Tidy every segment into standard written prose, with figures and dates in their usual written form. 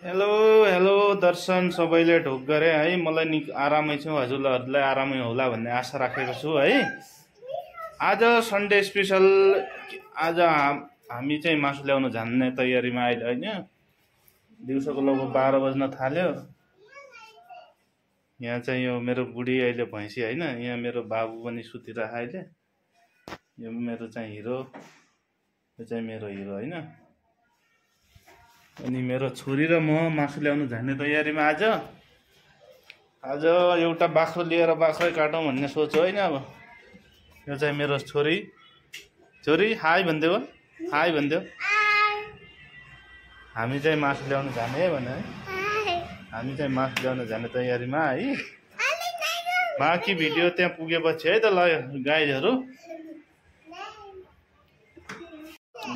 Hello hello दर्शन सबैले ढोक गरे है। मलाई नि आरामै छु, हजुरहरूलाई आरामै होला भन्ने आशा राखेको छु है। आज सन्डे स्पेशल। आज हामी चाहिँ मासु ल्याउन जान्ने तयारीमा अहिले होइन। दिउँसोको लगभग 12 बज्न थाल्यो। यहाँ चाहिँ यो मेरो बुढी अहिले भैँसी होइन, यहाँ मेरो बाबु पनि सुतिरहेको अहिले। यो मेरो चाहिँ हिरो, यो चाहिँ मेरो हिरो होइन। अनि मेरो छोरी र म मासु ल्याउन जाने तयारीमा आज एउटा बाख्रो लिएर बाख्रै काटौँ भन्ने सोच होइन। अब यो चाहिँ मेरो छोरी हाई भन्देऊ, हाई भन्देऊ। हामी चाहिँ मासु ल्याउन जाने है भने, हामी चाहिँ मासु ल्याउन जाने तयारीमा है। बाँकी भिडियो त्यहाँ पुगेपछि है त ल गाइजहरू।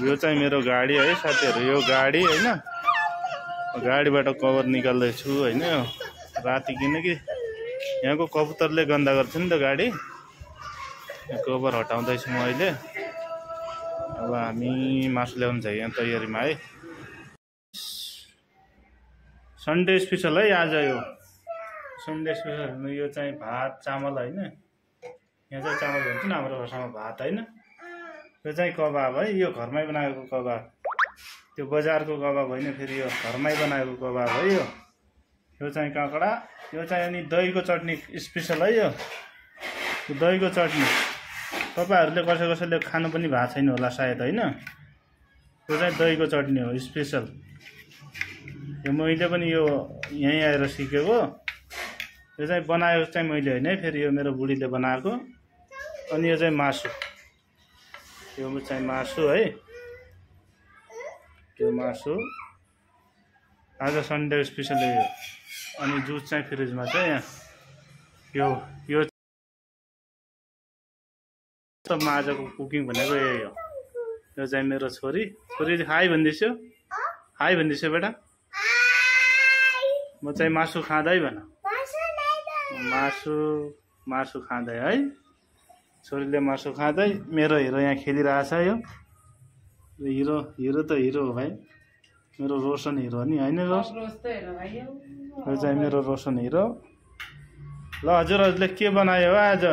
यो चाहिँ मेरो गाडी है साथीहरू, यो गाडी होइन। गाडीबाट कभर निकाल्दैछु होइन। राति किनकि यहाँको कबुतरले गन्दा गर्छ नि त गाडी। कभर हटाउँदैछु म अहिले। अब हामी मासु ल्याउन चाहिँ यहाँ तयारीमा है। सन्डे स्पेसल है आज। यो सन्डे स्पेसल यो चाहिँ भात चामल होइन। यहाँ चाहिँ चामल भन्छ नि हाम्रो भाषामा भात होइन। यो चाहिँ कबाब है, यो घरमै बनाएको कबाब। त्यो बजारको कबाब होइन, फेरि यो घरमै बनाएको कबाब है। यो चाहिँ काँक्रा, यो चाहिँ अनि दहीको चटनी स्पेसल है। यो दहीको चटनी तपाईँहरूले कसैले खानु पनि भएको छैन होला सायद होइन। यो चाहिँ दहीको चटनी हो स्पेसल। यो मैले पनि यो यहीँ आएर सिकेको। यो चाहिँ बनाएको चाहिँ मैले होइन है, फेरि यो मेरो बुढीले बनाएको। अनि यो चाहिँ मासु, यो चाहिँ मासु है। यो मासु आज सन्डे स्पेसल यो। अनि जुस चाहिँ फ्रिजमा छ यहाँ। यो त आजको कुकिङ भनेको यही हो। यो चाहिँ मेरो छोरी हाई भन्दैछु, हाई भन्दैछु बेटा। म चाहिँ मासु खाँदै भन, मासु खाँदै है। छोरीले मासु खाँदै, मेरो हिरो यहाँ खेलिरहेछ। यो हिरो त हिरो हो भाइ, मेरो रोशन हिरो नि होइन। यो चाहिँ मेरो रोशन हिरो। ल हजुरहरूले के बनायो आज?